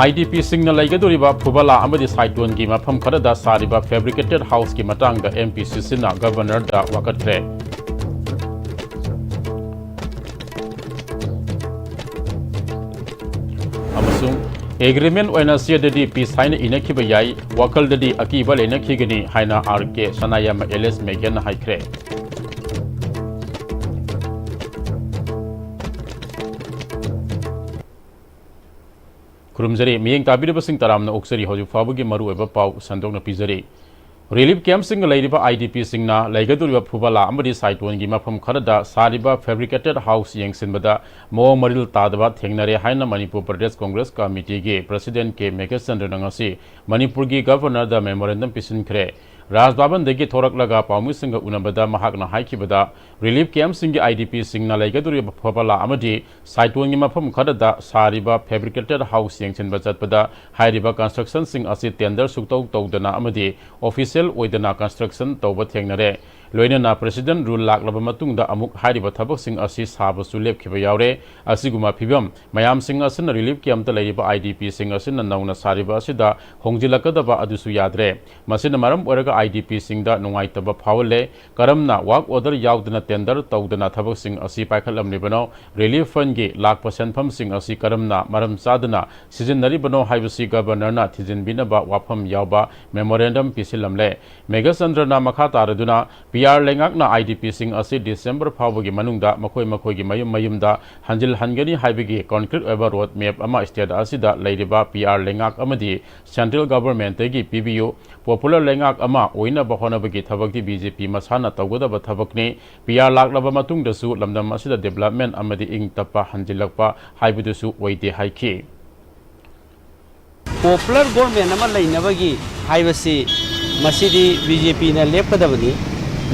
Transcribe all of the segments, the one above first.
IDP सिंगना लाइगदोरिबा फुबला अमदि साइटोन की मफम खरदा सारिबा फैब्रिकेटेड हाउस की मतांग MPCC ना गवर्नर दा वकत्रे अमसुंग एग्रीमेंट ओइना सियददी पीस हाइना इनखिबा याई वकलददी अकीबा लेनखिगनी हाइना RK सनायाम LS मेगन हाइख्रे खुरुमजरी मियेंग ताबिरबसिंग तरामना ओक्सरी हजु फाबुगी मरु एबा पाउ संदोकना पिजरी रिलीफ कैंप सिंग लैरिबा IDP सिंगना लैगदुरिबा फुबला अमदि साइटोनगी मफम खरदा सारिबा फैब्रिकेटेड हाउस यंगसिनबदा मो मरिल तादबा थेंगनरे हाइना मणिपुर प्रदेश कांग्रेस कमिटी के प्रेसिडेंट के मेघचंद्र नंगसी मणिपुर की गवर्नर दा मेमोरेंडम पिसिनख्रे राजभवन दगी थोरकलगा पाउमिसिंग उनबदा महाकना हाइखिबदा रिलीफ कैंप सिंग IDP सिंगना लैगदुरिबा फुबला अमदि साइटोनगी मफम खरदा सारिबा फैब्रिकेटेड हाउस यंगसिनबा चतपदा हाइरिबा कंस्ट्रक्शन सिंग असि टेंडर सुक्तौ तौदना अमदि ऑफिशियल ओइदना कंस्ट्रक्शन तौबा थेंगनरे लोइनना प्रेसिडेंट रूल लाक्लबा मतुंगदा अमुक हाइरिबा थबकसिंग असि साबसु लेपखिबा यावरे असिगुमा फिबम मयाम सिंग असिन रिलीफ कैंप लैरिबा IDP सिंग असिन नौना सारिबा असिदा होंजिलकदबा अदुसु याद्रे मसिन मरम ओरगा IDP सिंगदा नुंगाइतबा फावले करमना वर्क ऑर्डर यावदना टेंडर तौदना थबकसिंग असि पाइखलमनिबनो रिलीफ फंड की लाख सेनफम सिंग असि करमना मरम चादना सिजनरिबनो हाइबसि गवर्नरना थिजिनबिनबा वाफम यावबा मेमोरेंडम पिसिलमले मेघचंद्रना मखा तारदुना PR लेंगाकना IDP सिंग असि डिसेंबर फावबगी मनुंगदा मखोय मखोयगी मयुम मयुमदा हंजिल हनगनी हाइबगी कॉन्क्रीट ओबा रोड मैप अमा स्टेट असिदा लैरिबा PR लेंगाक अमदि सेंट्रल गवर्नमेंट की PBU पॉपुलर लेंगाक अमा ओइना बहोनबगी थबकती BJP मसाना तौगदबा थबकने PR लाक्लबा मतुंगदसु लमदम असिदा डेवलपमेंट अमदि इंग तप्पा हंजिलकपा हाइबदुसु ओइदे हाइखि पॉपुलर गवर्नमेंट अमा लैनबगी हाइबसि मसिदी BJP ना लेपकदबनी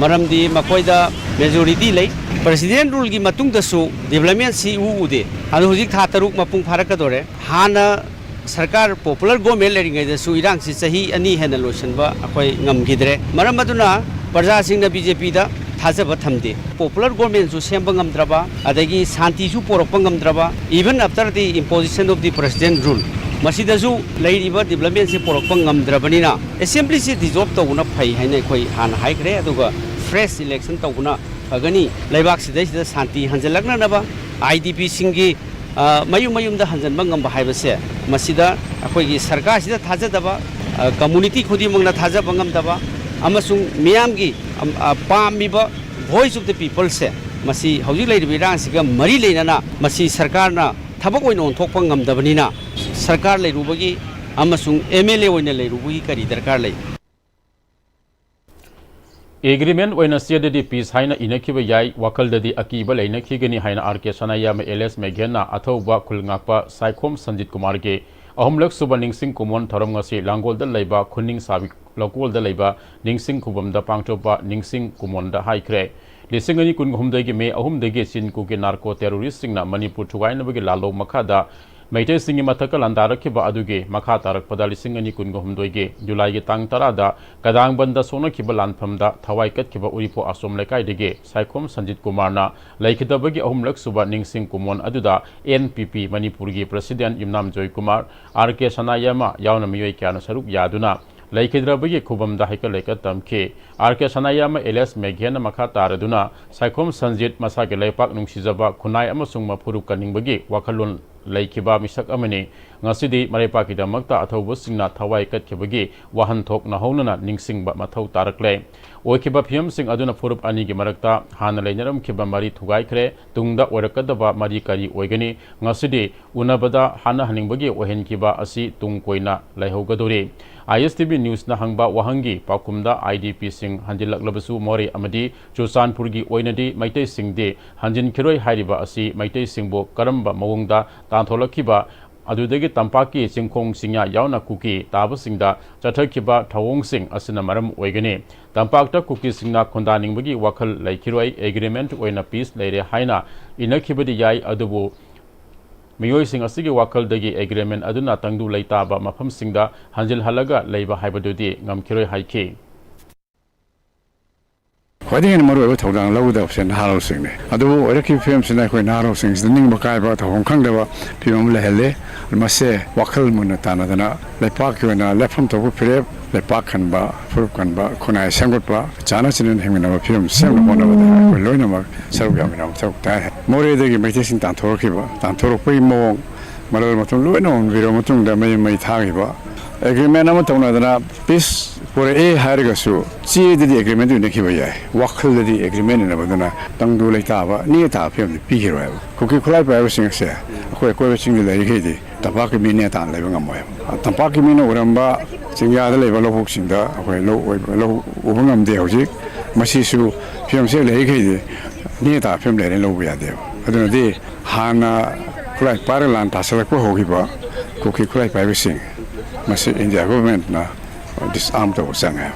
मरमदी मकोइदा मेजोरिटी लै प्रेसिडेंट रूल की मतुंगदसु डेवलपमेंट सी उदे अदु हुजिक था तरुक मपुंग फारकदोरे हाना सरकार पॉपुलर गवर्नमेंट लेरिंगैदसु इरांगसि सही अनि हेना लोसनबा अखोय ngамगिद्रे मरम अदुना प्रजा सिंगना BJP दा थाजबा थमदे पॉपुलर गवर्नमेंट सु सेंबा ngамद्रबा अदगी शांति सु पोरकपा ngамद्रबा even after the imposition of the president rule मसीदसु लैरिबा डेवलपमेंट से पोरकपा ngамद्रबनिना असेंबली से डिजॉल्व तौना फै हैना खोय हान हाइग्रे अदुगा फ्रेश इलेक्शन तौना फगनी लैबाक सिदैसिदा शांति हंजलकनबा IDP सिंगी मयुम मयुमदा हंजनबा ngamba हाइबसे मसीदा अखोयगी सरकार सिदा थाजदबा कम्युनिटी खुदिमंगना थाजबा ngамदबा अमसुंग मियामगी पामिबा वॉइस ऑफ द पीपल से मसी हौजिक लैरिबा इरांसिगा मरी लेना मसी सरकारना थबक ओइन ओनथोकपा ngамदबनिना सरकार लैरुबगी अमसुंग MLA ओइन लैरुबगी करी दरकार लै एग्रीमेंट ओइना सियददी पीस हाइना इनखिबा याई वकलददी अकीबा लेनखिगनी हाइना RK सनायाम LS मेघेना अथौबा खुलंगापा साइखोम संजीत कुमार के अहमलक सुबा निंगसिंग कुमोन थरमगसी लांगोलदा लैबा खुनिंग साबि लकोलदा लैबा निंगसिंग खुबमदा पांगथोपा निंगसिंग कुमोनदा हाइख्रे लिसिंगनी कुनगुमदगी मे अहुमदगी चिनको के नार्को टेररिस्ट सिंगना मणिपुर थुगाइनबगी लालो मखादा मैटे सिंगी मथक लांदारखिबा अदुगे मखा तारकपदा लिसिंगनी कुनगुमदोइगे जुलाई के तांग तरादा कदांग बंदा सोनखिबा लानफमदा थवाई कतखिबा उरिपो असोम लेकाइदगे साइखोम संजीत कुमारना लैखिदबगी अहुमलक सुबा निंगसिंग कुमोन अदुदा NPP मणिपुर की प्रेसिडेंट इमनाम जॉय कुमार RK सनायामा यावना मियोय क्याना सरुक यादुना लैखिद्रबगी खुबमदा हैकलेक तमखे RK सनायाम LS मेघेन मखा तारदुना साइखोम संजीत मसा के लेपाक नुंगसिजबा खुनाय अमसुंग मफुरुक कनिंगबगी वखलोन लैखिबा मिसक अमने ngасidi मारेपाकीदमक्ता अथौबसिंगना थवाई कतखिबगी वाहनथोक नहौनना निंगसिंगबा मथौ तारकले ओइखिबा फियमसिंग अदुना फुरुप अनिगी मरक्ता हाना लेनरमखिबा मरी थुगाइख्रे तुंगदा ओरकदबा मरी करी ओइगनी ngасidi उनबदा हाना हनिंगबगी ओहेनखिबा असि तुंग कोइना लैहौगदोरे ISTV न्यूज ना हंगबा वहंगी पाकुमदा IDP सिंग हंजिलकलबसु मोरे अमदी चुरचानपुरगी ओइनदी मैतै सिंगदे हंजिनखिरोय हाइरिबा असि मैतै सिंगबो करमबा मवंगदा तांथोलखिबा अदुदगी तंपाकी चिंखोंग सिंया यावना कुकी ताबसिंगदा चथखिबा थवोंगसिंग असना मरम ओइगनी तंपाकता कुकी सिंगना खुंदानिंगबगी वखल लैखिरोय एग्रीमेंट ओइना पीस लैरे हाइना इनखिबदी याय अदुबो मियोइसिंग असिगी वाकलदगी एग्रीमेंट अदुना तंगदु लैताबा मफमसिंगदा हंजिल हलगा लैबा हाइबदुदी ngамखिरोय हाइखि ꯈ꯭ꯋꯥꯏꯗꯒꯤ ꯍꯦꯟꯅ ꯃꯔꯨꯑꯣꯏꯕ ꯊꯧꯗꯥꯡ ꯂꯧꯒꯗꯕꯁꯦ ꯅꯍꯥꯔꯣꯜꯁꯤꯡꯅꯤ ꯑꯗꯨꯕꯨ ꯑꯣꯏꯔꯛꯈꯤꯕ ꯐꯤꯕꯝꯁꯤꯗ ꯑꯩꯈꯣꯏ ꯅꯍꯥꯔꯣꯜꯁꯤꯡꯁꯤꯗ ꯅꯤꯡꯕ ꯀꯥꯏꯕ ꯇꯧꯐꯝ ꯈꯪꯗꯕ ꯐꯤꯕꯝ ꯑꯃ ꯂꯩꯍꯜꯂꯤ ꯃꯁꯦ ꯋꯥꯈꯜ ꯃꯨꯟꯅ ꯇꯥꯟꯅꯗꯅ ꯂꯩꯄꯥꯛꯀꯤ ꯑꯣꯏꯅ ꯂꯦꯞꯐꯝ ꯊꯣꯛꯄ ꯐꯤꯔꯦꯞ ꯂꯩꯄꯥꯛ ꯈꯟꯕ ꯐꯨꯔꯨꯞ ꯀꯟꯕ ꯈꯨꯟꯅꯥꯏ ꯁꯦꯝꯒꯠꯄ ꯆꯥꯅ ꯆꯤꯟꯅꯅ ꯍꯤꯡꯃꯤꯟꯅꯕ ꯐꯤꯕꯝ ꯁꯦꯝꯅꯕ ꯍꯣꯠꯅꯕꯗ ꯑꯩꯈꯣꯏ ꯂꯣꯏꯅꯃꯛ ꯁꯔꯨꯛ ꯌꯥꯃꯤꯟꯅꯕ ꯃꯊꯧ ꯇꯥꯏ ꯃꯣꯔꯦꯗꯒꯤ ꯃꯩꯇꯩꯁꯤꯡ ꯇꯥꯟꯊꯣꯔꯛꯄꯒꯤ ꯃꯑꯣꯡ ꯃꯔꯣꯜ ꯃꯊꯨꯝ ꯂꯣꯏꯅ ꯎꯟꯕꯤꯔꯕ ꯃꯇꯨꯡꯗ ꯃꯩ ꯊꯥꯈꯤꯕ ꯑꯦꯒ꯭ꯔꯤꯃꯦꯟ ꯑꯃ ꯇꯧꯅꯗꯅ ꯄꯤꯁ ꯄꯨꯔꯛꯑꯦ ꯍꯥꯏꯔꯒꯁꯨ ꯆꯦꯗꯗꯤ ꯑꯦꯒ꯭ꯔꯤꯃꯦꯟꯗꯨ ꯏꯅꯈꯤꯕ ꯌꯥꯏ ꯋꯥꯈꯜꯗꯗꯤ ꯑꯦꯒ꯭ꯔꯤꯃꯦꯟ ꯏꯅꯕꯗꯨꯅ ꯇꯪꯗꯨ ꯂꯩꯇꯥꯕ ꯅꯤꯡ ꯇꯥꯕ ꯐꯤꯕꯝꯗꯤ ꯄꯤꯈꯤꯔꯣꯏꯕ ꯈꯨꯠꯀꯤ ꯈꯨꯠꯂꯥꯏ ꯄꯥꯏꯕꯁꯤꯡ ꯑꯁꯦ ꯑꯩꯈꯣꯏ ꯑꯀꯣꯏꯕꯁꯤꯡꯗ ꯂꯩꯔꯤꯈꯩꯗꯤ ꯇꯝꯄꯥꯛꯀꯤ ꯃꯤꯅꯦ ꯇꯥꯅ ꯂꯩꯕ ꯉꯝꯃꯣꯏꯕ ꯇꯝꯄꯥꯛꯀꯤ ꯃꯤꯅ ꯑꯣꯏꯔꯝꯕ ꯆꯤꯡꯌꯥꯗ ꯂꯩꯕ ꯂꯧꯕꯨꯛꯁꯤꯡꯗ ꯑꯩꯈꯣꯏ ꯂꯧ ꯎꯕ ꯉꯝꯗꯦ ꯍꯧꯖꯤꯛ ꯃꯁꯤꯁꯨ ꯐꯤꯕꯝꯁꯦ ꯂꯩꯔꯤꯈꯩꯗꯤ ꯅꯤꯡ ꯇꯥꯕ ꯐꯤꯕꯝ ꯂꯩꯔꯦ ꯂꯧꯕ ꯌꯥꯗꯦꯕ ꯑꯗꯨꯅꯗꯤ ꯍꯥꯟꯅ ꯈꯨꯠꯂꯥꯏ ꯄꯥꯏꯔꯒ ꯂꯥꯟ ꯇꯥꯁꯜꯂꯛꯄ ꯍꯧꯈꯤꯕ ꯈꯨꯠꯀꯤ ꯈꯨꯠꯂꯥꯏ ꯄꯥꯏꯕꯁꯤꯡ ꯃꯁꯤ ꯏꯟꯗꯤꯌꯥ ꯒꯣꯚꯔꯟꯃꯦꯟꯠꯅ ꯗꯤꯁꯑꯥꯔꯝ ꯇꯧꯕ ꯆꯪꯉꯦ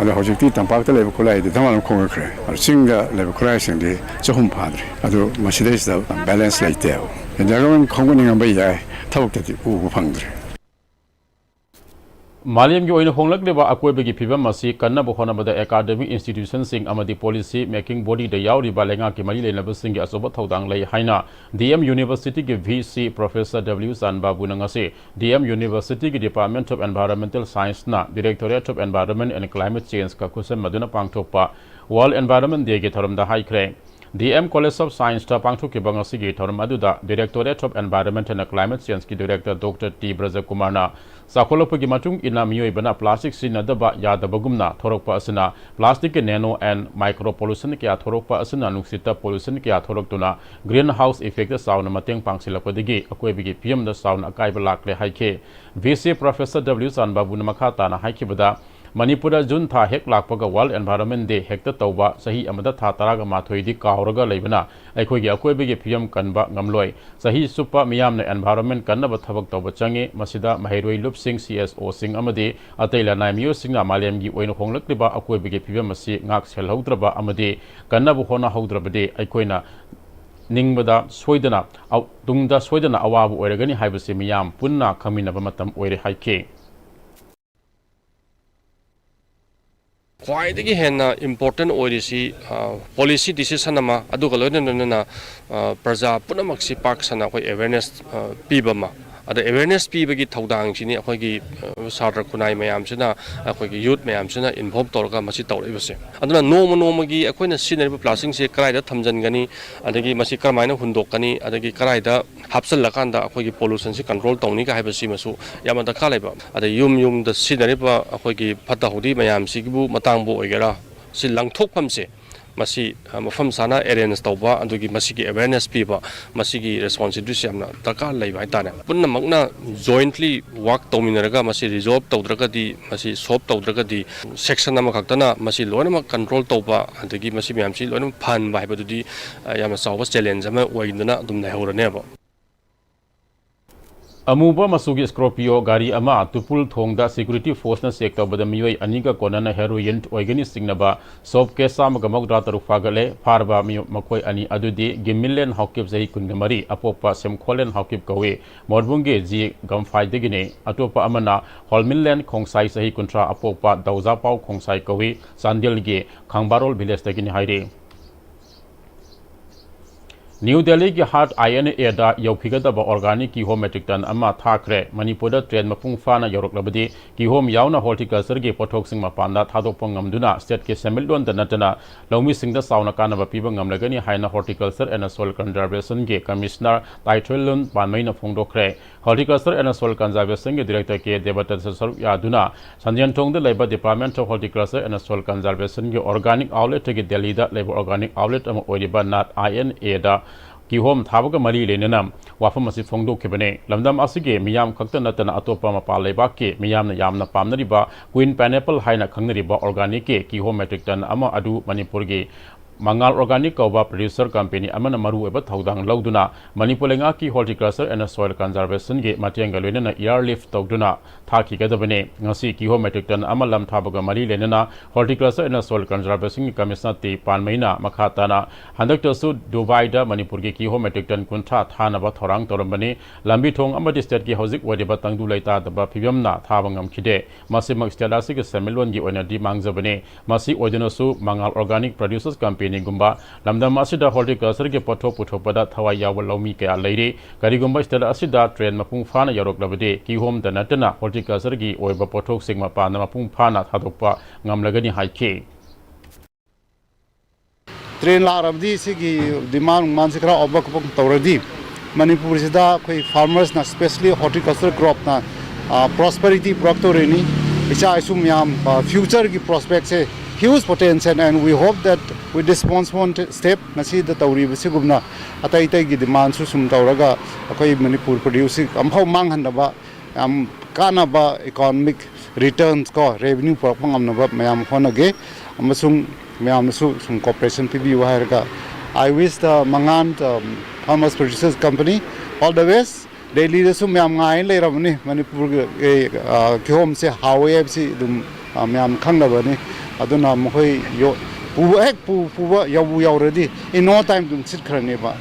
ꯑꯗꯣ ꯍꯧꯖꯤꯛꯇꯤ ꯇꯝꯄꯥꯛꯇ ꯂꯩꯕ ꯈꯨꯠꯂꯥꯏꯗꯤ ꯙꯃꯥꯙꯝ ꯈꯣꯡꯉꯛꯈ꯭ꯔꯦ ꯑꯗꯣ ꯆꯤꯡꯗ ꯂꯩꯕ ꯈꯨꯠꯂꯥꯏꯁꯤꯡꯗꯤ 300 ꯐꯥꯗ꯭ꯔꯤ ꯑꯗꯣ ꯃꯁꯤꯗꯩꯁꯤꯗ ꯕꯦꯂꯦꯟꯁ ꯂꯩꯇꯦꯕ ꯏꯟꯗꯤꯌꯥ ꯒꯣꯚꯔꯟꯃꯦꯟꯠ ꯈꯣꯡꯒꯠꯅꯤꯡꯉꯝꯕ ꯌꯥꯏ ꯊꯕꯛꯇꯗꯤ ꯎꯕ ꯐꯪꯗ꯭ꯔꯤ ꯃꯥꯂꯦꯝꯒꯤ ꯑꯣꯏꯅ ꯍꯣꯡꯂꯛꯂꯤꯕ ꯑꯀꯣꯏꯕꯒꯤ ꯐꯤꯕꯝ ꯑꯁꯤ ꯀꯟꯅꯕ ꯍꯣꯠꯅꯕꯗ ꯑꯦꯀꯥꯗꯦꯃꯤꯛ ꯏꯟꯁꯇꯤꯇ꯭ꯌꯨꯁꯟꯁꯤꯡ ꯑꯃꯗꯤ ꯄꯣꯂꯤꯁꯤ ꯃꯦꯀꯤꯡ ꯕꯣꯗꯤꯗ ꯌꯥꯎꯔꯤꯕ ꯂꯩꯉꯥꯛꯀꯤ ꯃꯔꯤ ꯂꯩꯅꯕꯁꯤꯡꯒꯤ ꯑꯆꯧꯕ ꯊꯧꯗꯥꯡ ꯂꯩ ꯍꯥꯏꯅ ꯗꯤꯑꯦꯝ ꯌꯨꯅꯤꯚꯔꯁꯤꯇꯤꯒꯤ ꯚꯤꯁꯤ ꯄ꯭ꯔꯣꯐꯦꯁꯔ W ꯆꯥꯟꯕꯥꯕꯨꯅ ꯉꯁꯤ ꯗꯤꯑꯦꯝ ꯌꯨꯅꯤꯚꯔꯁꯤꯇꯤꯒꯤ ꯗꯤꯄꯥꯔꯠꯃꯦꯟꯠ ꯑꯣꯐ ꯑꯦꯟꯚꯥꯏꯔꯟꯃꯦꯟꯇꯦꯜ ꯁꯥꯏꯟꯁꯅ directorate of environment and climate ꯆꯦꯟꯖꯀ ꯈꯨꯠꯁꯝꯅꯗꯨꯅ ꯄꯥꯡꯊꯣꯛꯄ ꯋꯥꯔꯜꯗ ꯑꯦꯟꯚꯥꯏꯔꯟꯃꯦꯟꯠ ꯗꯦꯒꯤ ꯊꯧꯔꯝꯗ ꯍꯥꯏꯈ꯭ꯔꯦ ꯗꯤꯑꯦꯝ ꯀꯣꯂꯦꯖ ꯑꯣꯐ ꯁꯥꯏꯟꯁꯇ ꯄꯥꯡꯊꯣꯛꯈꯤꯕ ꯉꯁꯤꯒꯤ ꯊꯧꯔꯝ ꯑꯗꯨꯗ directorate of environment and climate ꯆꯦꯟꯖꯀꯤ ꯗꯤꯔꯦꯛꯇꯔ ꯗꯣꯛꯇꯔ ꯇꯤ ꯕ꯭ꯔꯖꯀꯨꯃꯥꯔꯅ ꯆꯥꯎꯈꯠꯂꯛꯄꯒꯤ ꯃꯇꯨꯡ ꯏꯟꯅ ꯃꯤꯑꯣꯏꯕꯅ ꯄ꯭ꯂꯥꯁꯇꯤꯛ ꯁꯤꯖꯤꯟꯅꯗꯕ ꯌꯥꯗꯕꯒꯨꯝꯅ ꯊꯣꯔꯛꯄ ꯑꯁꯤꯅ ꯄ꯭ꯂꯥꯁꯇꯤꯛꯀꯤ ꯅꯦꯅꯣ ꯑꯦꯟ ꯃꯥꯏꯀ꯭ꯔꯣ ꯄꯣꯂꯨꯁꯟ ꯀꯌꯥ ꯊꯣꯔꯛꯄ ꯑꯁꯤꯅ ꯅꯨꯡꯁꯤꯠꯇ ꯄꯣꯂꯨꯁꯟ ꯀꯌꯥ ꯊꯣꯔꯛꯇꯨꯅ ꯒ꯭रीन हाउस इफेक्ट चाउना मतेंग पांगसिलपदगी अकोइबगी पीएमदा चाउना अकाइबा लाक्ले हाइखे वीसी प्रोफेसर W चानबाबुना मखा ताना हाइखिबदा मणिपुर जून था हेक लापगा वर्ल्ड एनवायरनमेंट डे हेक्ट तौबा सही अमदा था तरागा माथोइदी कावरगा लेबना अखोइगी अकोइबगी पीएम कनबा ngमलोय सही सुपा मियामना एनवायरनमेंट कन्नबा थबक तौबा चंगे मसिदा महिरोइ लुपसिंग CSO सिंग अमदि अतैला नायमियो सिंगना मालेमगी ओइन होंगलक्लिबा अकोइबगी पीएम मसि ngak selhौद्रबा अमदि कन्नबु होना हौद्रबदि अखोइना निंगबदा सोइदना तुंगदा सोइदना अवाबु ओइरगनि हाइबसि मियाम पुन्ना खमिनबा मतम ओइरे हाइके ख्वाइदगी हेन्ना इम्पोर्टेंट ओइरिसी पॉलिसी डिसीजन अमा अदुगा लोइनना प्रजा पुनमक्सी पाक सना कोइ अवेयरनेस पीबमा अद अवेयरनेस पीबगी थौदांगसिनी अखोइगी सात्र खुनाई मयामसिना अखोइगी यूथ मयामसिना इन्वॉल्व तौरगा मसि तौरइबसे अदुना नोमगी अखोइना सिनरिबा प्लास्टिक से कराइदा थमजनगनी अदगी मसि करमाइना हुंदोकनी अदगी कराइदा हापसलकांदा अखोइगी पोल्यूशन से कंट्रोल तौनी का हाइबसि मसु यामा दरकार लेबा अद युम द सिनरिबा अखोइगी फता हुदी मयामसिगिबु मतांगबो ओइगेरा सि लंगथोकफमसे मसी मफम साना अरेंज तौबा अदुगी मसीगी अवेयरनेस पीबा मसीगी रेस्पॉन्सिबिलिटी यामना दरकार लैबा हाइताने पुन्नमकना जॉइंटली वर्क तौमिनरगा मसी रिजॉल्व तौद्रगदी मसी सॉल्व तौद्रगदी सेक्शन अमा खक्तना मसी लोइनमक कंट्रोल तौबा अदुगी मसी मयामसी लोइनम फन बाइबदुदी यामना चावबा चैलेंज अमा ओइदना अदुम लाइहौरनेबा अमूबा मसुगी स्कॉर्पियो गाड़ी अमा तुपुल थोंगदा सिक्योरिटी फोर्स न चेक तौबदा मियोय अनिगा कोनना हेरोइन ओइगनी सिंगनबा सोप के सामगा मौद्रा तरुक फागले फारबा मकोय अनि अदुदी गिमिलेन हॉकिप जही कुनगमरी अपोपा सेमखोलेन हॉकिप कवे मोरबुंगे जी गमफाइदगिने अतोपा अमना होलमिलेन खोंसाई सही कुंट्रा अपोपा दौजा पाव खोंसाई कवे चांदेलगे खांबारोल विलेज तगिने हाइरे न्यू दिल्ली की हार्ट INA दा यौफिगदब ऑर्गेनिक किहोम मेट्रिक टन अमा थाखरे मणिपुर ट्रेन मपुंग फाना यौरक्लबदी किहोम यावना हॉर्टिकल्चर की पोथोक्सिंग मपानदा थादोकप ngमदुना स्टेट के सेमिलडोन द नटना लौमी सिंगदा सावना कानबा पीबा ngमलगनी हाइना हॉर्टिकल्चर एंड सोइल कंजर्वेशन के कमिश्नर टाइटलुन पानमैना फोंदोखरे हॉर्टिकल्चर एंड सोइल कंजर्वेशन के डायरेक्टर के देवदत्त ससरुक यादुना संजनथोंग द लेबा department of horticulture and soil conservation के ऑर्गेनिक आउटलेट के दिल्ली दा लेबा ऑर्गेनिक आउटलेट अमा ओइबा नाट INA दा किहोम थाबग मरी लेना वाफम असी फोंदोखिबने लमदम असिगे मियाम खक्त नतना अतोपा मपा लेबाक के मियामना यामना पामनरिबा क्वीन पाइनएप्पल हाइना खंगनरिबा ऑर्गेनिक के किहोम मेट्रिक टन अमा अदु मणिपुर के Mangal Organic Kova Producer Company Amana Maru Eba Thaudang Lauduna, Manipuri ki Horticulture and Soil Conservation Ge Matianga Lenana Airlift Togduna, Taki Gadabane, Nasi Kiho Metrican Amalam Tabaga Mari Lenana, Horticulture and Soil Conservation Kamisati Palmaina, Makatana, Handakta Sud Duvaida, Manipuri Kiho Metrican Kunta, Hanaba Torang Torambani, Lambitong Amadistat Ki Hozik Wadibatang Dulaita, the Bapivamna, Tabangam Kide, Masimak Stadasik Semilwan Gi Onadi Mangzabane, Masi Odinosu, Mangal Organic Producers Company. Gumba Lamdam Asida Horticulture ke Poto Putopada Thawa Yawal Lomi Kaya Lady, Garigumba Stella Asida, Train Mapung Fana Yarok Labade, Kihom the Natana, Horticulture Gi, Oeba Potok Sigma Pana Mapung Pana, Hadopa, Ngamlagani High Train Larabdi Sigi, demand Mansikra Obakupung Tauradi, Manipuri Sida, farmers, especially horticulture crop, prosperity Proctorini, which I assume future prospects. Huge potential, and we hope that with this one step, nasi the Tauri Visigumna, Ataitai demand Susum Tauraga, Akai Manipur producing, Amho Manghandaba, Kanaba economic returns, revenue propang Naba, Mayam Honage, Amasum Mayamasu, some corporation PB Waharga. I wish the Mangan Farmers Producers Company all the best. They lead us to Mayam later, Manipur Kihom say how we have seen Mayam Kangabani. Aduna Mohoi Yo Puba Yawu already in no time to sit Kraneva.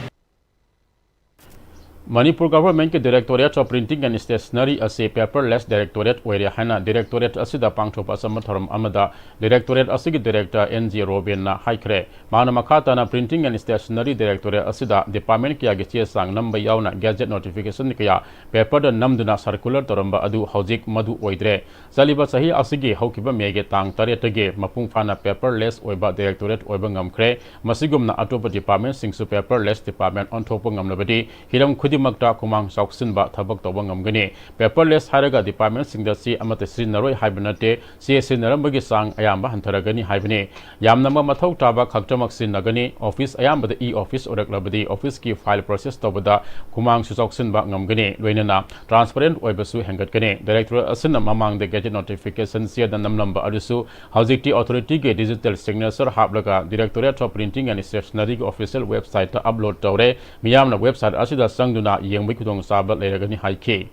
Manipur Government ke Directorate of Printing and Stationery as a paperless Directorate area Hana Directorate Asida Pangtop Asamatharam Amada Directorate Asigi Director NG Robin na Haikre Mana Makata na Printing and Stationery Directorate Asida Department Kia Gitia Sang number Yauna Gazette Notification Kaya paper the Namduna Circular Toramba Adu Haujik Madu Oidre Saliba Sahi Asigi Hokiba Mege Tang Taretage Mapung Fana paperless Oiba Directorate Oibangam Kre Masigum na Atopa Department Singsu paperless Department on Topungam Nabadi Hiram Makta Kumang Sauksin Ba Tabak Tobangam Gani, paperless Haraga Department Singdasi Amatasin Naroi Hibernate, CSN Narambagi Sang Ayamba Hantaragani Hibane, Yamnama Matau Tabak Haktamaksin Nagani, Office Ayamba the E Office or Labadi, Office Key File Process Tobada, Kumang Susauksin Bagam Gani, Luinana, Transparent Webesu Hangat Gani, Director Asinam among the Gadget Notifications here the number Adusu, Housing Authority Digital Signature Hablaga, Directorate of Printing and Stationery Official website to upload Tore, Miyamna website Asida Sang Yang Wikudong Sabat Leragani High K.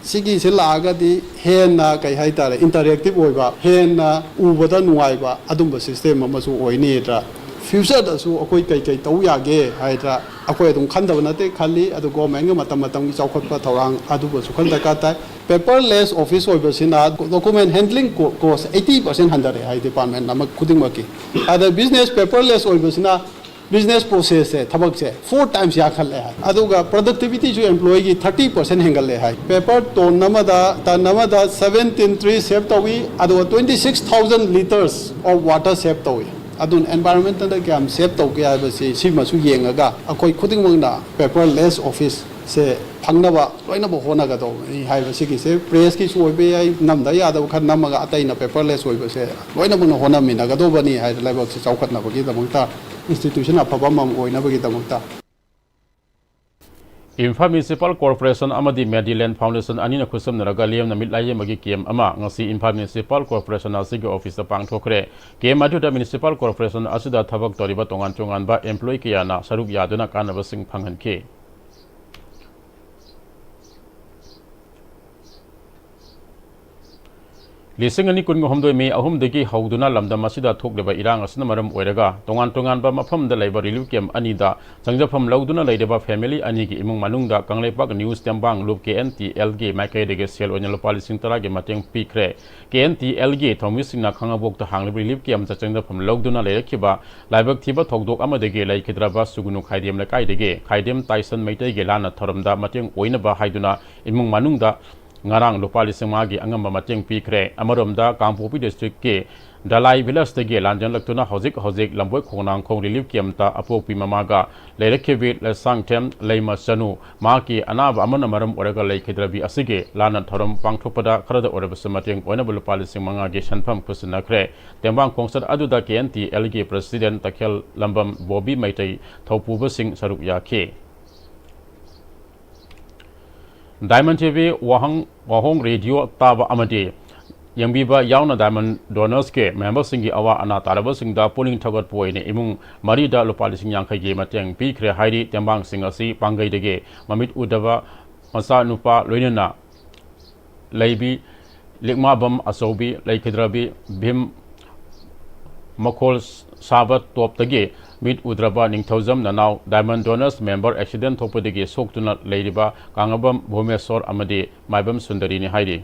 Sigi Silagadi, Hena Kaitara, interactive Oiva, Hena, Ubada Nuaiva, Adumba system, Masu Oinitra, Fuser the Su Okoi Toyage, Hydra, Akoyum Kandavanate, Kali, Adugo Manga Matamatam, Sakapa Torang, Aduba Sukandakata, paperless office Oibasina, document handling cost 80% under the High Department, Namakudimaki. Other business paperless Oibasina. Business process है थबक से 4 times याखल है अदुगा productivity जो employee की 30% हैंगल है paper तो Namda 17.3 save तोगी अदुगा 26,000 liters of water save तोगी अदुन environmental दा क्या हम save तोगी आये बसे सिमसु येंगा अकोई खुदिंग मंगना paperless office से फंगनबा लोइनबो होनागा तो हाय बसे की से press की सोइबे आई नमदा यादव खन नमगा अतैना paperless सोइबे से लोइनबो न होना मिनागा दो बनी हाय लेवल से चौकत ना बगी दमंगता institution Apabam or Navigata. Imphal Municipal Corporation Amadi Mediland Foundation Anina Kusum Nagalium Namilaya Magikim Ama, Nasi Imphal Municipal Corporation Asigi Officer Pang Tokre, Game Aduda Municipal Corporation Asida Tabak Toriba Tongan Chonganba, Employee Kiana, Saruk Yaduna Kanavasing Pangan K. Lisingani kun homdo me ahum degi hauduna lamda masida thok leba irang asna maram oiraga tongan ba mafam da labor relief camp anida changjafam lauduna leideba family ani gi imung manungda kanglepak news tembang loop KNTL gi makai dege sel onel policing tara gi mateng pikre KNTL gi thomisingna khangabok ta hang relief camp cha changjafam lauduna leirakhiba laibak thiba thokdok amadege laikhidraba sugunu khaidem la kai dege khaidem tyson maitai ge lana thoramda mateng oina ba haiduna imung manungda ngarang lupali semagi angam mateng pikre amaromda Kampopi district ke Dalai village tege lanjan laktuna hozik lamboi khonang khong relief kiamta apopi mamaga leirakhebi lesang tem leima sanu maki anab amana maram oraga leikhidrabi asige lana thoram pangthopada kharada orabas mateng oina bulupali semanga ge sanpham kusnakre tembang kongsat aduda KNTL ge president takhel lambam Bobby Maitai thopuba sing saruk yakhe Diamond TV Wahong Radio Taba Amade यंगबीबा यावना diamond donors के member Singh की अवा अना तारबा सिंह दा pulling थगत पोइने इमुंग मरीदा लुपा लिसिंग यांखै गे मतेंग पीखरे हाइरी तेंबांग सिंह असि पांगै दगे ममित उदबा मसा नुपा लोइनना लैबी लिकमा बम असौबी लैखिद्रबी भीम मखोल साबत टॉप तगे मिट उद्रबा निंगथौजम ननाव डायमंड डोनर्स मेंबर एक्सीडेंट थोपदगे सोक्तुना लैरिबा कांगबम भूमेश्वर अमदे माइबम सुंदरी ने हाइरी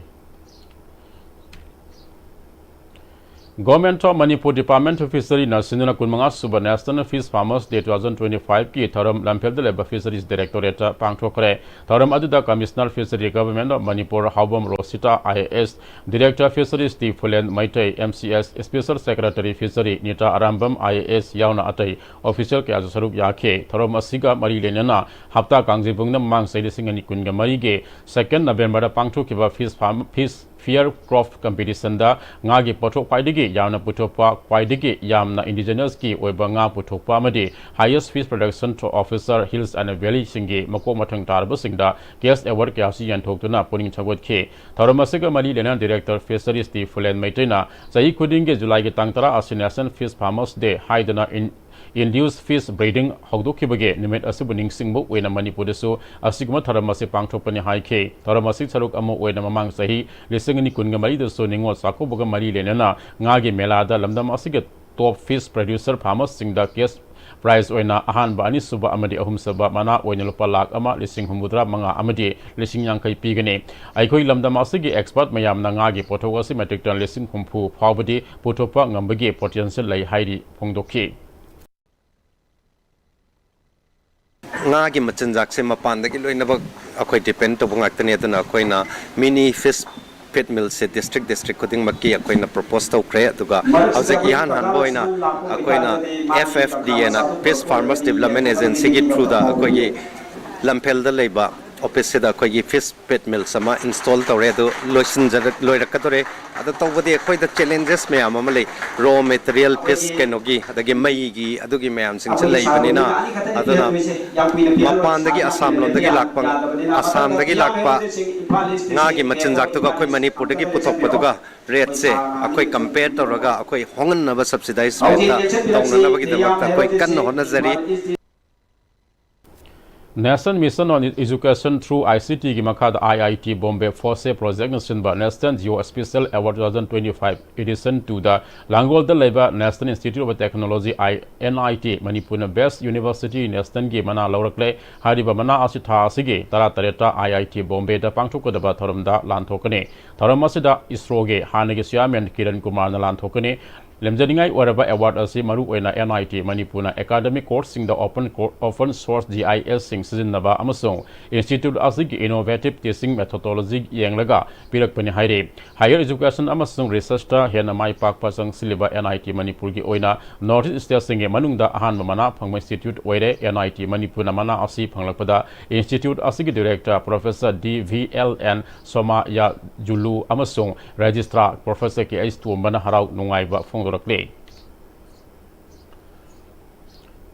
Government of Manipur Department of Fishery na sinuna kunmanga suba National Fish Farmers Day 2025 ki thoram lampel de leba Fisheries Directorate pangthokre thoram aduda Commissioner Fishery Government of Manipur Haubam Rosita IAS Director Fisheries T Fulen Maitai MCS Special Secretary Fishery Nita Arambam IAS yauna atai official ke azu saruk yakhe thoram asiga mari lenana hapta kangjibungna mang sailising ani kunga mari ge 2nd November da pangthokiba fish Fair Craft Competition da nga gi pothok paidigi yamna puthokpa paidigi yamna indigenous ki oiba nga puthokpa amadi highest fish production officer hills and valley singi makok mathang tarba singda guest award kya si yan thoktuna puning chagot khe tharomasiga mali lena director fisheries T Fulen Maitena sai khuding ge July ge tangtara National Fish Farmers Day haidana induced fish breeding hogdokibage nimit asibuning singbo oina Manipur so asigma tharamasi pangthopani haikhe tharamasi charuk amo oina mamang sahi lisingani kunga mari so ningo sako boga mari lenana ngagi melada lamdam asige top fish producer farmers singda case prize oina ahan ba ani suba amadi ahum saba mana oina lupa lak ama lising humudra manga amadi lising yangkai pigane aikoi lamdam asige expert mayam na ngagi pothogasi metric ton lising humpu phawbadi pothopa ngambage potential lai hairi phongdokhi nga gi machanjak se mapan da gi loinaba akhoi depend to bungak tane tana akoina mini fish pet mill se district coding makki akoina propose to kre aduga hauze gi han boina akoina FFDN Fish Farmers Development Agency gi through da akoi lampel da leiba office se da akoi fish pet mill sama install tore do loisin loirakatore ada tawbadi akoi da challenges me amamale raw material fish kenogi adagi mai gi adugi mayam sing chalai banina aduna mapan dagi asam lon dagi lakpa asam dagi lakpa nga gi machanjak to akoi Manipur dagi puthok paduga rate se akoi compare to raga akoi hongan na subsidize rate da tawna bagi damak akoi kan hona jari National Mission on Education through ICT ki makhad IIT Bombay Force Project nasinba National Geo Special Award 2025 edition to the Langol the Labor National Institute of Technology NIT Manipur Best University National gi mana laurakle hariba mana asitha asige tara tareta IIT Bombay da pangthokadaba thoramda lanthokane thoramasida ISRO ge hanage chairman Kiran Kumar na lanthokane lemjaningai oraba award asi maru oina NIT Manipur academic course sing the open source GIS sing sijinnaba amasung institute asigi innovative teaching methodology yenglaga pirakpani haire higher education amasung research ta hena mai pak pasang siliba NIT Manipur gi oina north east sing manungda ahan mana phangma institute oire NIT Manipur mana asi phanglakpada institute asigi director Professor DVLN Soma ya Julu amasung registrar Professor KS Tumbana harau nungaiba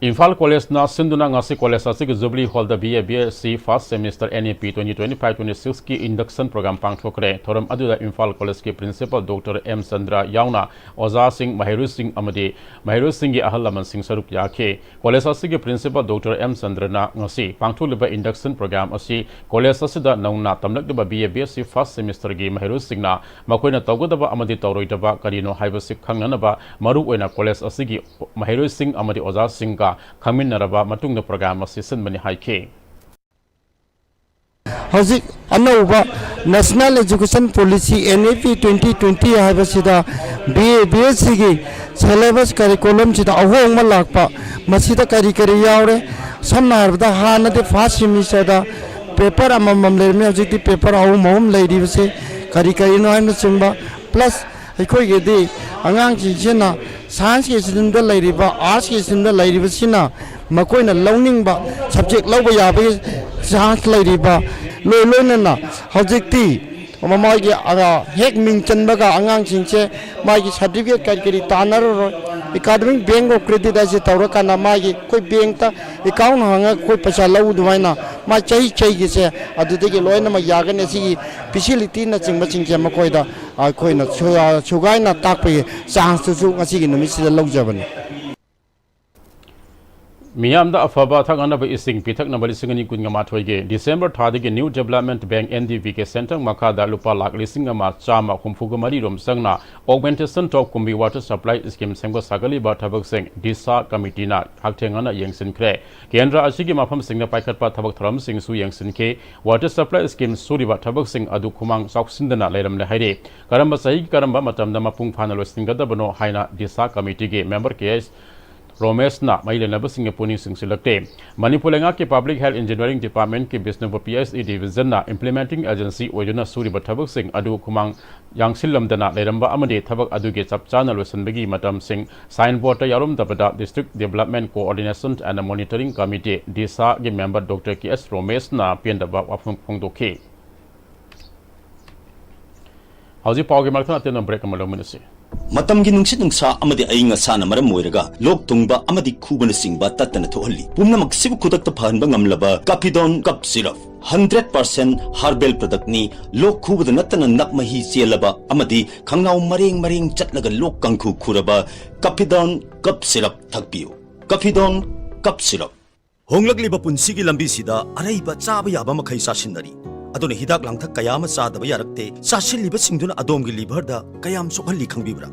Infal College na Sinduna ngasi college asig Jubilee Hall the BSc first semester NAP 2025-26 ki induction program pangthokre thoram aduda Infal College ki principal Dr. M Chandra yauna Oza Singh Mahiru Singh amadi Mahiru Singh gi ahal laman sing sarup yakhe college asig principal Dr. M Chandra na ngasi pangtholiba induction program asi college asida nauna tamlakdaba BSc first semester gi Mahiru Singh na makoina tawgodaba amadi tawroidaba karino haibasi khangnanaba maru oina college asigi Mahiru Singh amadi Oza Singh ka Kamin Naraba Matung the program of Season Mani Haike. Hozik Anova National Education Policy NAP 2020 Habasida BSc syllabus curriculum Chita Ahong Malakpa Masida Karikari Yaure Samnar the Hana the first semester paper among the paper home lady Karikarino and the Simba plus Hikoyedi Angang Chichena Science is in the lady, but arts is in the lady, Sina, Macoina loaning, but subject low yabi, science lady, but Lolona, Hojik Mamagi, Heck Minton Baga, Angang Chinche, my certificate Kari Tanner, academic bank of credit ऐसे तौर का मागी कोई bank ता account हांगा कोई पैसा लौ दुमाइना मा चाहिए से अदुदगी लोइना यागने सी फैसिलिटी न चिंग चिंग मकोइदा अखोइना सुगाइना ताकपे चांस तुसु ngasi नुमिसि लौजबनी मियामदा अफबा थगनब इसिंग पिथकनब लिसिंगनी कुनगमाथोइगे डिसेंबर थादगी न्यू डेवलपमेंट बैंक एनडीबी के सेंटर मखादा लुपा लाख लिसिंग अमा चामा हुमफुगमरी रोम संगना augmentation top Kumbi water supply scheme सेंगो सागली बा थबक सिंग दिशा कमिटीना हाक्थेंगना यंगसिनख्रे केंद्र असिगी मफम सिंगना पाइखटपा थबक थरम सिंग सु यंगसिनखे वाटर सप्लाई स्कीम सुरिबा थबक सिंग अदु खुमांग साउसिंदना लेरमले हाइरे करम सही करम मतमदा मपुंग फाना लोसिंगदबनो हाइना दिशा कमिटी के मेंबर केस रोमेश ना महिला सिंह पुनी सिंगसिलक्टे मणिपुर के पब्लिक हेल्थ इंजीनियरिंग डिपार्टमेंट की बिस्नुपुर पीएसई डिवीजन ना इंप्लीमेंटिंग एजेंसी ओइदुना सुरिबा थबक सिंह अदु खुमांग यांगसिलमदना लेरंबा अमदे थबक अदुगे चपचाना लोसनबगी मतम सिंह साइन बोर्ड यारुम दबदा district development coordination and monitoring committee Disha के मेंबर डॉक्टर केएस रोमेश ना पेंदबा वाफम फोंदोखे हौजी पावगे मरथना तेन ब्रेक अमलमनसे मतमगी नुंगसी नुंगसा अमदि अइंग असाना मरम मोइरगा लोक तुंगबा अमदि खुबन सिंगबा तत्तन थोहल्ली पुमनमक सिबु खुदक्ता फहनबा ngamlaba काफिडोन कप सिरप 100% हर्बल प्रोडक्ट नि लोक खुबद नत्तन नकमही चेलबा अमदि खंगनाउ मरेंग मरेंग चटलगा लोक कंखु खुरबा काफिडोन कप सिरप थकपियो काफिडोन कप सिरप होंगलगलिबा पुंसिगी लंबी सिदा अरैबा चाबा याबा मखै सासिनरी अदुना हिदाक लांथक कयाम चादबा यारक्ते चासिलिबा सिंगदुना अदोमगी लिभरदा कयाम सोखल्ली खंगबिब्रा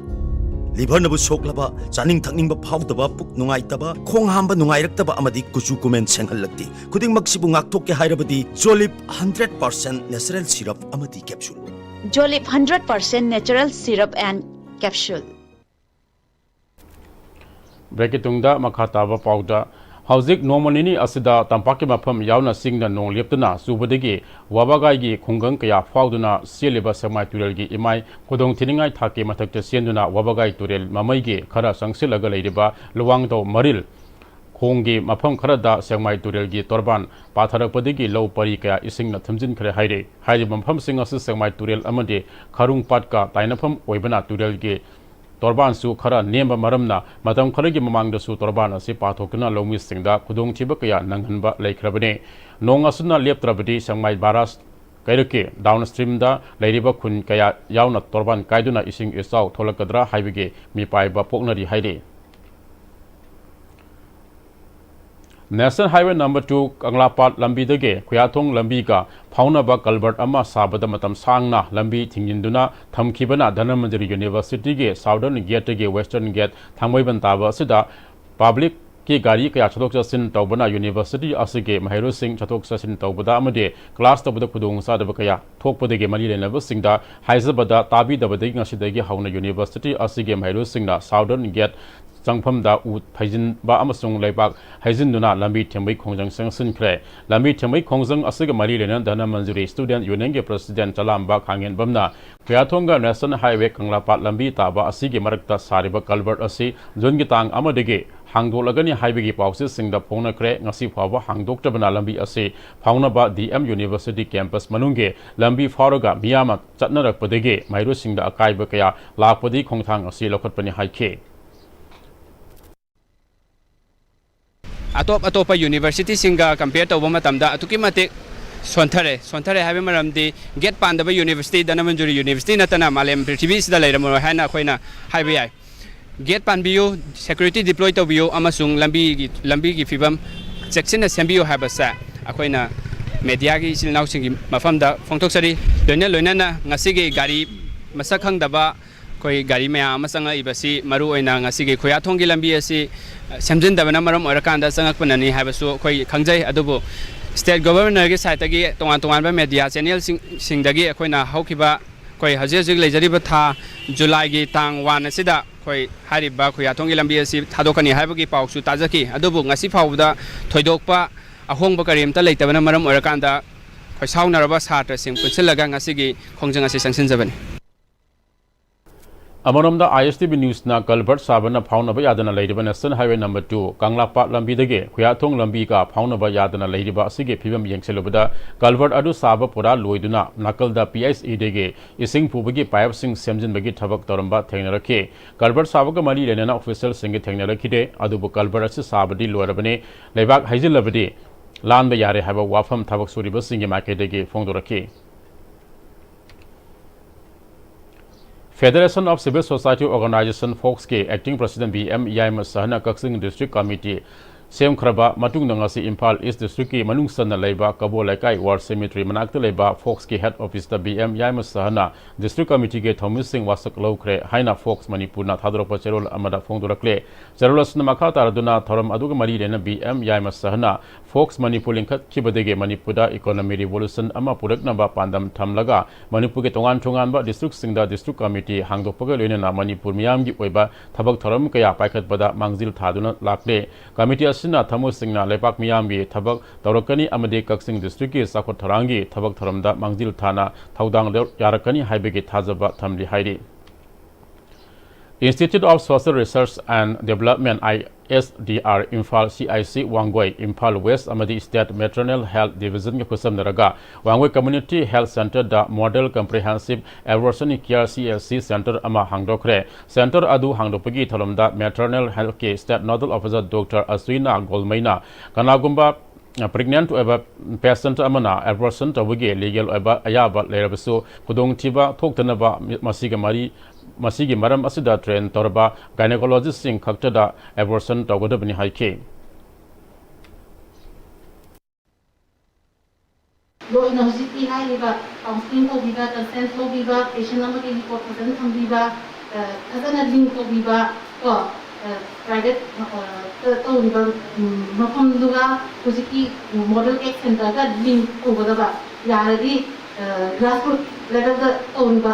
लिभर नबु सोखलबा चानिंग थकनिंगबा फावदबा पुक नुंगाइतबा खोंग हांबा नुंगाइरक्तबा अमदि कुचु कुमेन सेंगहल्लक्ति खुदिंगमक सिबु ngakthokke हाइरबदि जोलिप 100% नेचुरल सिरप अमदि कैप्सूल जोलिप 100% नेचुरल सिरप एंड कैप्सूल ब्रेकेटुंगदा मखाताबा पाउडा हौजिक नोमनिनी असिदा तंपाके मफम यावना सिंगना नोंग लेप्तना सुबदगी वाबागाई खुंगंग कया फाउदुना सेलेबा समाय तुरेलगी इमाय खुदोंग थिनिंगाय थाके मथक्ते सेंदुना वाबागाई तुरेल ममैगे खरा संगसिलगा लेरिबा लुवांगदो मरिल खोंगी मफम खरदा सेंगमाय तुरेलगी तोरबान पाथरपदगी लौ परी कया इसिंगना थमजिनखरे हाइरे हाइरि मफम सिंग असि सेंगमाय तुरेल अमदे खरुंग पाटका ताइनफम ओइबना तुरेलगी तोरबान सु खरा नेम मरमना मतम खरगी ममांग दसु तोरबान असे पाथोकना लौमिसिंगदा खुदोंग थिबा कया नंगहनबा लेखरबने नोंग असुना लेप्त्रबदि संगमाय बारास कैरके डाउन स्ट्रीम दा लेरिबा खुन कया यावना तोरबान कायदुना इसिंग इसाव थोलकदरा हाइबगे मिपाइबा पोकनरी हाइरे नेशनल हाईवे नंबर 2 कंगलापाट लंबी दगे खुयाथोंग लंबी का फाउनबा कलबर्ट अमा साबदा मतम सांगना लंबी थिंगिंदुना थमखिबना धनमंजरी यूनिवर्सिटी के साउदर्न गेट के वेस्टर्न गेट थांगमैबन ताबा असिदा पब्लिक की गाड़ी कया चथोक चसिन तौबना यूनिवर्सिटी असिगे महैरो सिंह चथोक चसिन तौबदा अमदे क्लास तबदा खुदोंग सादब कया थोकपदगे मरी लेनब सिंगदा हाइजबदा ताबीदबदगी ngasiदगी हाउना यूनिवर्सिटी असिगे महैरो सिंगना साउदर्न गेट चंगफमदा उ फैजिनबा अमसुंग लेबाक हैजिनदुना लंबी थेंबै खोंजंग संगसिनख्रे लंबी थेंबै खोंजंग असिगे मरी लेन धना मंजूरी स्टूडेंट यूनियन के प्रेसिडेंट चलामबा खांगेन बमना खुयाथोंगा नेशनल हाईवे कंगलापाट लंबी ताबा असिगे मरक्ता सारिबा कलबर्ट असि जोनगी तांग अमदगे हांगदोलगनी हाईवेगी पाउसे सिंगदा फोंगनख्रे ngasi फावबा हांगदोक्तबना लंबी असि फाउनबा डीएम यूनिवर्सिटी कैंपस मनुंगे लंबी फारोगा मियामा चटनरकपदगे माइरो सिंगदा अकाइबा कया लाकपदि खोंथांग असि लखतपनि हाइखे अतोप अतोप यूनिवर्सिटी सिंगा कंपेयर तौब मतमदा अतुकी मते सोंथरे हाबे मरमदी गेट पांदब यूनिवर्सिटी धनमंजुरी यूनिवर्सिटी नतना मालेम पृथ्वी सिदा लेरम हायना अखोइना हाइबे याय गेट पानबियो सिक्योरिटी डिप्लॉय तौबियो अमसुंग लंबी की फिबम चेक्सिन सेंबियो हाबसा अखोइना मीडिया की सिलनाउ सिंगी मफमदा फोंथोक्सरी लोइना ngasiगे गाड़ी मसक खंगदबा कोई गाड़ी मैम चंगी मरुना खुयाथोंगी लंबी सेमजिनदबना मरम ओरकांदा चंगकपननी हाबसु अखोई खंगजै अदुबु स्टेट गवर्नर की साइडगी तोान तोानब मीडिया चैनल सिंगदगी अखोइना हौखिबा कोई हजिक लेजरिब था जुलाई की तांग 1 असिदा कोई हारिबा खुयाथोंगी लंबी असि थादोकनी हाबगी पाउसु ताजकी अदुबु ngasi फाउदा थोइदोकपा अहोंगबा करिमता लेतबना मरम ओरकांदा कोई साउनरबा छात्रसिंग पुनसिलगा ngasi खोंजंग असि संसिनजबनी अमरमदा ISTV न्यूज़ ना कलबर्ट साबना फाउनब यादना लेरिबा नेशनल हाईवे नंबर 2 कांगलापाट लंबीदगे खुयाथोंग लंबी का फाउनब यादना लेरिबा असिगे फिबम येंगसेलुबदा कलबर्ट अदु साबा पुरा लोइदुना नकलदा Pm-Istv इसिंग पुबगी पाइप सिंग सेमजिनबगी थबक तोरंबा थेंगनरखे कलबर्ट साबगा मरी लेना ऑफिशियल सिंग थेंगनरखिदे अदुबु कलबर्ट असि साबदी लोरबने लेबाक हाइजिलबदी लानबा यारे हाबा वाफम थबक सुरिबा सिंग मार्केटगे फोंदोरखे Federation of Civil Society Organization Fox के Acting President Pm-Istv Kaksing District Committee Sem Kraba Matung Nangasi Impal East District की मनुंग सन लेबा कबो लेकाई वार्ड सेमेट्री मनाक्त लेबा फोक्स के head office the Pm-Istv district committee के थोमिस सिंह वासक लौख्रे हाइना फोक्स मणिपुर ना थादरप चेरोल अमदा फोंदोरक्ले चेरोलसन मखा तारदुना थरम अदुग मरी लेना Pm-Istv फोक्स मणिपुर लिंखत खिबदेगे मणिपुर इकोनॉमी रिवोल्यूशन अमा पुरकनबा पांदम थमलगा मणिपुर के तोंगान तोंगानबा डिस्ट्रिक्ट सिंगदा डिस्ट्रिक्ट कमिटी हांगदोपगा लोइना मणिपुर मियामगी ओइबा थबक थरम कया पाइखतबदा मांगजिल थादुना लाक्ले कमिटी असना थमु सिंगना लेपाक मियामगी थबक तौरकनी अमदे कक्सिंग डिस्ट्रिक्ट की साखोट थरांगी थबक थरमदा मांगजिल थाना थौदांग यारकनी हाइबेगे थाजबा थमली हाइरी Institute of Social Research and Development ISDR Imphal CIC Wangwai Imphal West Amadi State Maternal Health Division के खुसम Narga Wangwai Community Health Center दा Model Comprehensive Abortion Care CLC Center अमा हांगदोखरे Center अदु हांगदोपगी थलमदा Maternal Health के State Nodal Officer Dr. Aswina Golmaina कनागुम्बा pregnant ओइबा patient अमना abortion तवगे legal ओइबा अयाबा लेरबसु खुदोंथिबा थोक्तनबा मसीगी मरम असिदा train तौरबा gynaecologist Singh खक्तदा abortion तौगदबनी हाइके लो university हाइबा counselling को बिबा consent को बिबा patient number के report फजन हम बिबा फजन link को बिबा को प्राइवेट तो बिबा मफम दुगा हुजिकी मॉडल केक सेंटर का लिंक को बदबा यारदी ग्रासरूट लेवल दा तौरिबा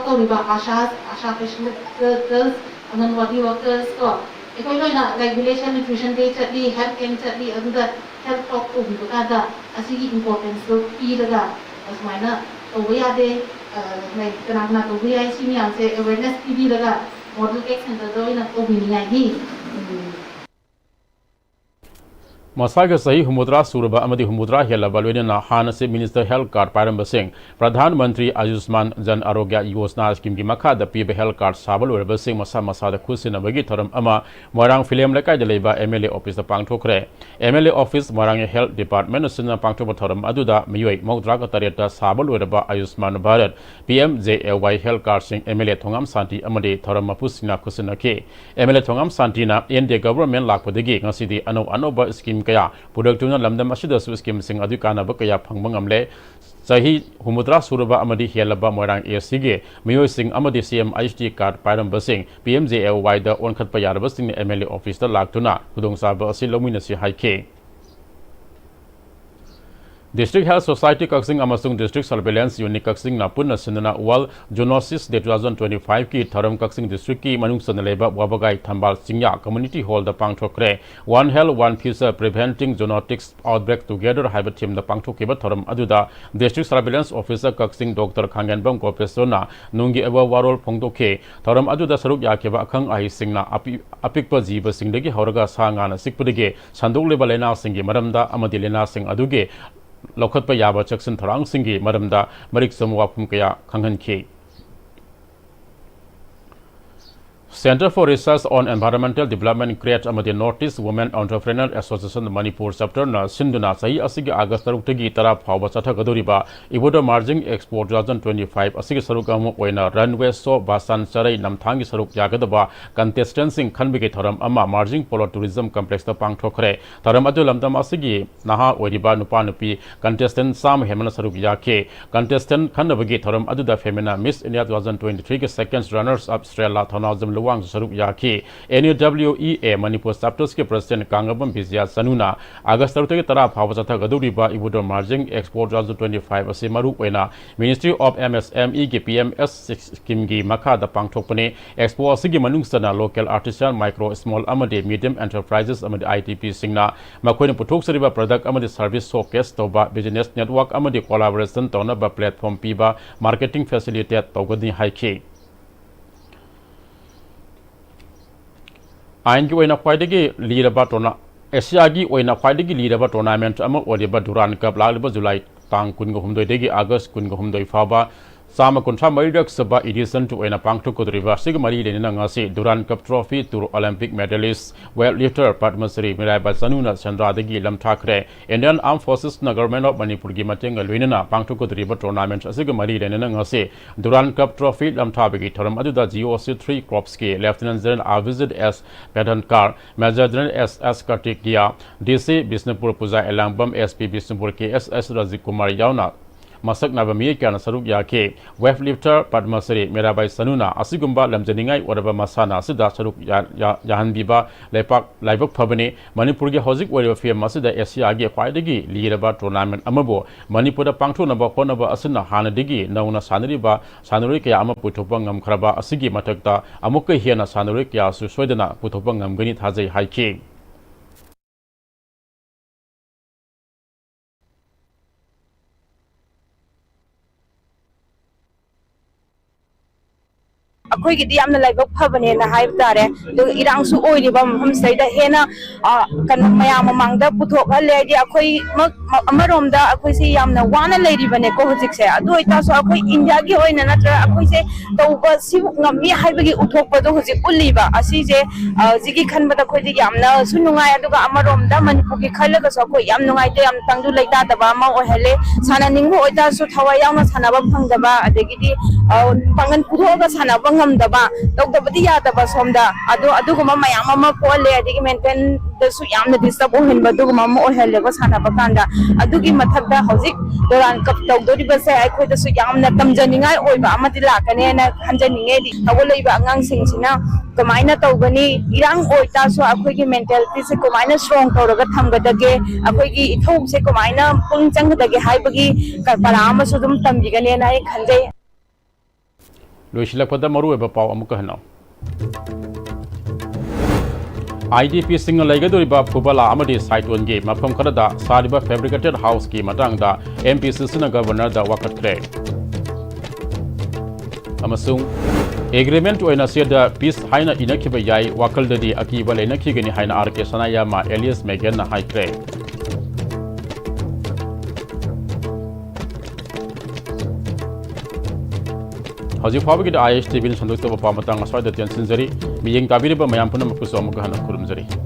तौरिबा ASHA patient girls anganwadi workers को एकोई लोइना रेगुलेशन न्यूट्रिशन डे चटली हेल्थ कैंप चटली अदुदा हेल्थ टॉक को भी बकादा असिगी इंपॉर्टेंस को पीरगा असमाइना तौबा यादे मैं कनाकना तौबा याई सिमियाम से अवेयरनेस पीबी लगा मॉडल केक सेंटर दोइना को भी नियाई मसागे सही हुमुद्रा सुरबा अमदी हुमुद्रा हेलबा लोइना हान से मिनिस्टर हेल्थ कार्ड पारम बसिंग प्रधानमंत्री आयुष्मान जन आरोग्य योजना स्कीम की मखा द पीब हेल्थ कार्ड साबल ओरबसिंग मसा मसा द खुसिनबगी थरम अमा मोरांग फिल्म लेकाय लेबा एमएलए ऑफिस द पांगथोखरे MLA office Moirang health department सिना पांगथोब थरम अदुदा मियोय मौद्रा का तरेटा साबल ओरबा Ayushman Bharat PMJAY health card सिंग एमएलए थोंगाम शांति अमदी थरम मपुसिना खुसिनके एमएलए थोंगाम शांतिना एनडीए गवर्नमेंट लाखपदगी ngasi अनो अनोबा स्कीम कया पुरक्तुना लमदम असिदा स्कीम सिंग अदु कानाब कया फंगबा ngamle चाही हुमुद्रा सुरबा अमदी हेलबा मोरांग एसी गे मियोय सिंग अमदी CM HD कार्ड पारम बसिंग PMJAY दा ओनखतपा यारबा सिंग एमएलए ऑफिस दा लाक्तुना खुदोंसाबा असि लौमिनसि हाइके District Health Society Kaksing Amasung District Surveillance Unit Kaksing Napuna Sinana Wal Jonosis de 2025 की थरम कक्सिंग डिस्ट्रिक्ट की मनुंग सनलेबा वाबगाई थंबाल सिंया कम्युनिटी हॉल द पांगथोक्रे one health one future preventing zoonotics outbreak together हाइब टीम द पांगथोकेबा थरम अदुदा district surveillance officer Kakching doctor Khangembam कोपेसोना नुंगी एबा वारोल फोंगदोखे थरम अदुदा सरुक याकेबा अखंग आहि सिंगना अपिकपा जीव सिंगदगी हौरगा सांगाना सिकपदगे संदोगलेबा लेना सिंगी मरमदा अमदि लेना सिंग अदुगे लौखत याबा चक्सन थरांग सिंगी मरमदा मरिक समवाफुम कया खंगनखे Center for Research on Environmental Development create amadi Northeast Women Entrepreneur Association Manipur chapter na sinduna sahi asigi August 3 tagi tara phawba chathagadoriba Iboda Margin Expo 2025 asigi saruk amu oina runway show basan charai namthangi saruk yagadaba contestants sing khanbige thoram ama Margin Polo Tourism Complex ta pangthokre thoram adu lamdam asigi naha oiriba nupa nupi contestant sam hemana saruk yake contestant khanbage thoram adu da femina Miss India 2023 ke second runners up Australia thonazam वांग स्वरूप याकी NUWEA Manipur chapters के president कांगबम Bijiya सनुना अगस्त 3 के तरा फाव चथा गदुरिबा इबुदो margin expo 2025 असे मरु ओइना ministry of MSME के PMS scheme की मखा द पांगथोकपने एक्सपो असigi मनुंग सना लोकल आर्टिसान माइक्रो स्मॉल अमदे मीडियम एंटरप्राइजेस अमदे ITP सिंगना मखोइन पुथोक सरिबा प्रोडक्ट अमदे सर्विस शोकेस तोबा बिजनेस नेटवर्क अमदे कोलैबोरेशन तोनबा प्लेटफॉर्म पीबा मार्केटिंग फैसिलिटेट तोगदि हाइके आइन की ओइना ख्वाइदगी लीरबा टोना एशिया की ओइना ख्वाइदगी लीरबा टूर्नामेंट अमा ओरिबा दुरान cup लालिबा July Thang 19 August 19 फाबा Sama kuntra maridak saba edition to ena pangtu kodriba sig mari lenina ngasi Duran Cup Trophy to Olympic medalist weightlifter Padmasri Mirai Sanuna Chandradagi Lam Thakre Indian Armed Forces na Government of Manipur gi mateng alwinina pangtu kodriba tournament sig mari lenina ngasi Duran Cup Trophy Lam Thabagi thoram aduda GOC 3 Corps ke Lieutenant General Avisid S Pedankar Major General SS Kartik Dia DC Bisnupur Puja Elambam SP Bisnupur ke SS Razik Kumar Yauna Masak Navami Kana Saruk Yake, weightlifter Padmasri Mirabai Sanuna, Asigumba Lamjaningai, whatever Masana, Sida Saruk Yahan Biba, Lepak, Laibok Pabani, Manipurgi Hosik, whatever Fia Masida Esiagi, Quaidigi, Liraba Tournament Amabo, Manipura Pangtu Naba Konaba Asuna Hanadigi, Nauna Sanariba, Sanurika Ama Putopangam Kraba, Asigi Matakta, Amuka Hiana Sanurika, Suswedana, Putopangam Ganit Haze Haiki. अखोई की दियाम न लाइबक फबने न HYBE तारे तो इरांग सु ओइरिबा हम सैदा हेना कन मयाम मांगदा पुथोक हलेदि अखोई अमरोमदा अखोई से यामना वाना लेरिबने को हुजिक से अदो इता सो अखोई इंडिया की होइना नत्र अखोई से तौबा सि ngami haibagi uthokpado huji uliba asi je jigi khanbada khoi ji yamna su nungai aduga amaromda manipur ki khalaga so khoi yam nungai te yam tangdu leita daba ma ohele sana ningbu oita su thawai yauna sanaba phangdaba adegidi pangan puthoga sanaba ngamdaba tawdabadi yadaba somda aduguma mayam ama pole adigi maintain da su yamna disturb ohenba duguma ma ohele ko sanaba kanda adugi mathakda hojik doran kap tawdori ba se ai khoi da su yamna tamjaningai oiba amati lakane na hanjaninge Tawalaiba angang singsina kamaina tawgani irang oita so akhoi ki mentality se kamaina strong tawraga thamgadage akhoi ki ithok se kamaina pung changdage haibagi parama so dum tambigane na ai khanjai Loisilakpada maru eba paw amuka hanaw IDP single laigadoriba phubala amadi site one game mafam kharada sariba fabricated house ki matangda MPCC na governor da wakatkre amasung agreement oina seda peace haina inakiba yai wakal dadi akiba lena khigani haina RK Sanaya ma Elias Megan na haikre Haji Fabiki ISTV Sanduk Papa Matang Aswada Tian Sinzari, Miying Tabiriba Mayam Punam Kuso Mukana Kurumzari.